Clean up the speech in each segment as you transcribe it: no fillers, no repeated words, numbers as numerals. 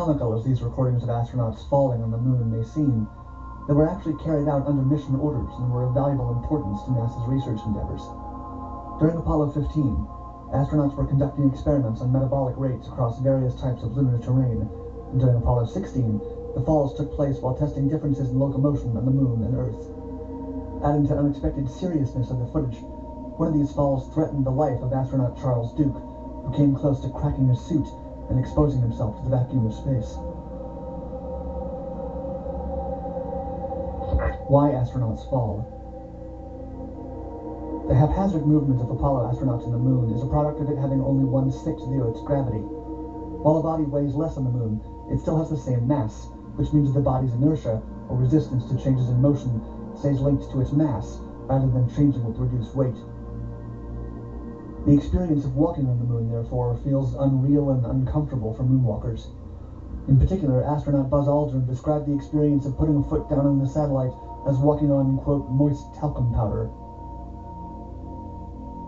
comical as these recordings of astronauts falling on the moon may seem, they were actually carried out under mission orders and were of valuable importance to NASA's research endeavors. During Apollo 15, astronauts were conducting experiments on metabolic rates across various types of lunar terrain, and during Apollo 16, the falls took place while testing differences in locomotion on the moon and Earth. Adding to the unexpected seriousness of the footage, one of these falls threatened the life of astronaut Charles Duke, who came close to cracking his suit and exposing himself to the vacuum of space. Why astronauts fall. The haphazard movement of Apollo astronauts on the moon is a product of it having only 1/6 of the Earth's gravity. While a body weighs less on the moon, it still has the same mass, which means that the body's inertia, or resistance to changes in motion, stays linked to its mass, rather than changing with reduced weight. The experience of walking on the moon, therefore, feels unreal and uncomfortable for moonwalkers. In particular, astronaut Buzz Aldrin described the experience of putting a foot down on the satellite as walking on, quote, moist talcum powder.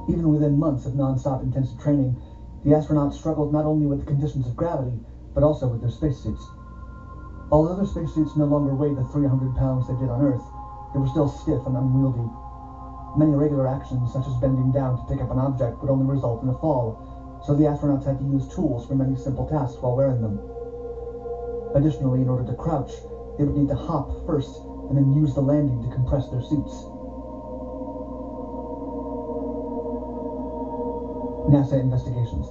Even within months of non-stop intensive training, the astronauts struggled not only with the conditions of gravity, but also with their spacesuits. Although their spacesuits no longer weighed the 300 pounds they did on Earth, they were still stiff and unwieldy. Many irregular actions, such as bending down to pick up an object, would only result in a fall, so the astronauts had to use tools for many simple tasks while wearing them. Additionally, in order to crouch, they would need to hop first, and then use the landing to compress their suits. NASA investigations.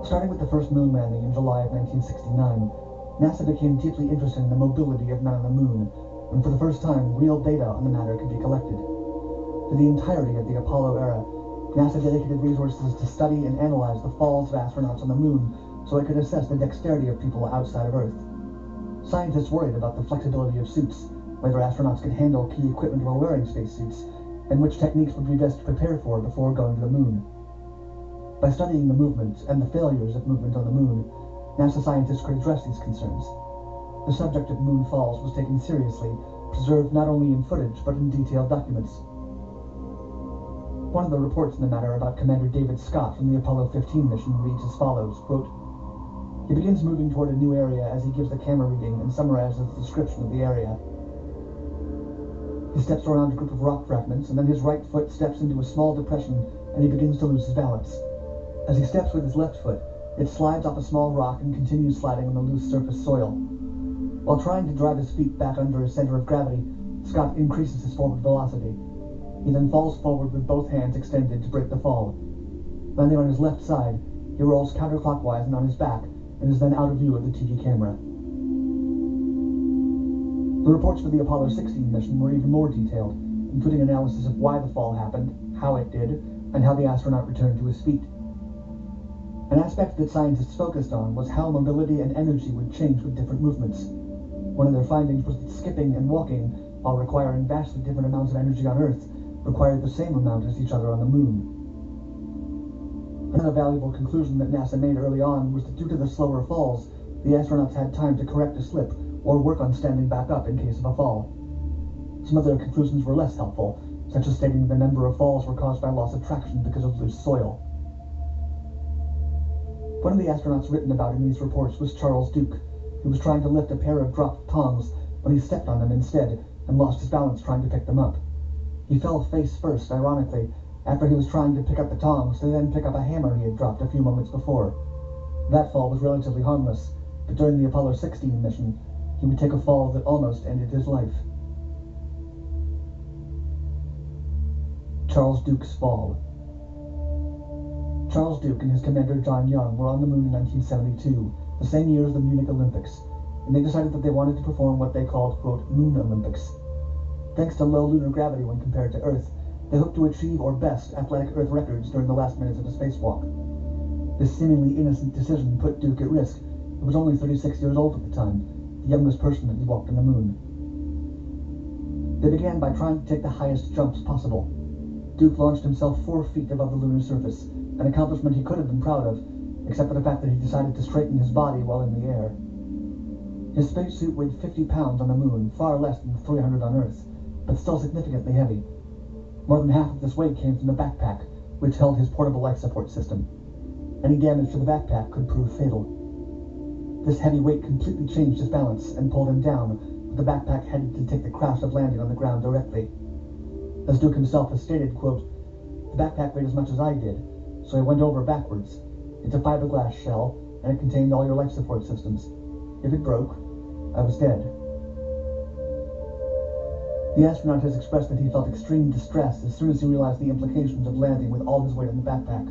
Starting with the first moon landing in July of 1969, NASA became deeply interested in the mobility of men on the moon, and for the first time, real data on the matter could be collected. For the entirety of the Apollo era, NASA dedicated resources to study and analyze the falls of astronauts on the moon so it could assess the dexterity of people outside of Earth. Scientists worried about the flexibility of suits, whether astronauts could handle key equipment while wearing spacesuits, and which techniques would be best to prepare for before going to the moon. By studying the movement and the failures of movement on the moon, NASA scientists could address these concerns. The subject of moon falls was taken seriously, preserved not only in footage but in detailed documents. One of the reports in the matter about Commander David Scott from the Apollo 15 mission reads as follows, quote, "He begins moving toward a new area as he gives the camera reading and summarizes the description of the area. He steps around a group of rock fragments, and then his right foot steps into a small depression, and he begins to lose his balance. As he steps with his left foot, it slides off a small rock and continues sliding on the loose surface soil. While trying to drive his feet back under his center of gravity, Scott increases his forward velocity. He then falls forward with both hands extended to break the fall. Landing on his left side, he rolls counterclockwise and on his back, and is then out of view of the TV camera." The reports for the Apollo 16 mission were even more detailed, including analysis of why the fall happened, how it did, and how the astronaut returned to his feet. An aspect that scientists focused on was how mobility and energy would change with different movements. One of their findings was that skipping and walking, while requiring vastly different amounts of energy on Earth, required the same amount as each other on the moon. Another valuable conclusion that NASA made early on was that due to the slower falls, the astronauts had time to correct a slip or work on standing back up in case of a fall. Some of their conclusions were less helpful, such as stating that a number of falls were caused by loss of traction because of loose soil. One of the astronauts written about in these reports was Charles Duke, who was trying to lift a pair of dropped tongs when he stepped on them instead and lost his balance trying to pick them up. He fell face first, ironically, after he was trying to pick up the tongs to then pick up a hammer he had dropped a few moments before. That fall was relatively harmless, but during the Apollo 16 mission, he would take a fall that almost ended his life. Charles Duke's fall. Charles Duke and his commander John Young were on the moon in 1972, the same year as the Munich Olympics, and they decided that they wanted to perform what they called, quote, Moon Olympics. Thanks to low lunar gravity when compared to Earth, they hoped to achieve or best athletic Earth records during the last minutes of the spacewalk. This seemingly innocent decision put Duke at risk, who was only 36 years old at the time, the youngest person that had walked on the moon. They began by trying to take the highest jumps possible. Duke launched himself 4 feet above the lunar surface, an accomplishment he could have been proud of, except for the fact that he decided to straighten his body while in the air. His spacesuit weighed 50 pounds on the moon, far less than the 300 on Earth, but still significantly heavy. More than half of this weight came from the backpack, which held his portable life support system. Any damage to the backpack could prove fatal. This heavy weight completely changed his balance and pulled him down, with the backpack headed to take the crash of landing on the ground directly. As Duke himself has stated, quote, "The backpack weighed as much as I did, so I went over backwards. It's a fiberglass shell, and it contained all your life support systems. If it broke, I was dead." The astronaut has expressed that he felt extreme distress as soon as he realized the implications of landing with all his weight in the backpack.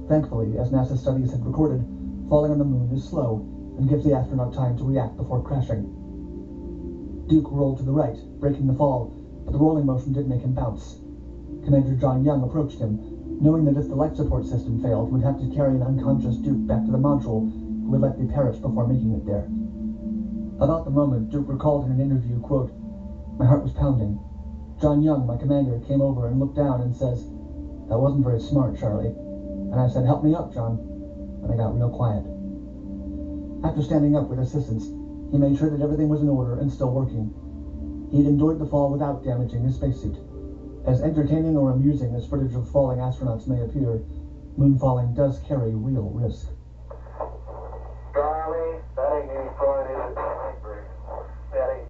Thankfully, as NASA studies had recorded, falling on the moon is slow and gives the astronaut time to react before crashing. Duke rolled to the right, breaking the fall, but the rolling motion did make him bounce. Commander John Young approached him, knowing that if the life support system failed, he would have to carry an unconscious Duke back to the module, who would likely perish before making it there. About the moment, Duke recalled in an interview, quote, "My heart was pounding. John Young, my commander, came over and looked down and says, 'That wasn't very smart, Charlie.' And I said, 'Help me up, John.' And I got real quiet." After standing up with assistance, he made sure that everything was in order and still working. He had endured the fall without damaging his spacesuit. As entertaining or amusing as footage of falling astronauts may appear, moonfalling does carry real risk.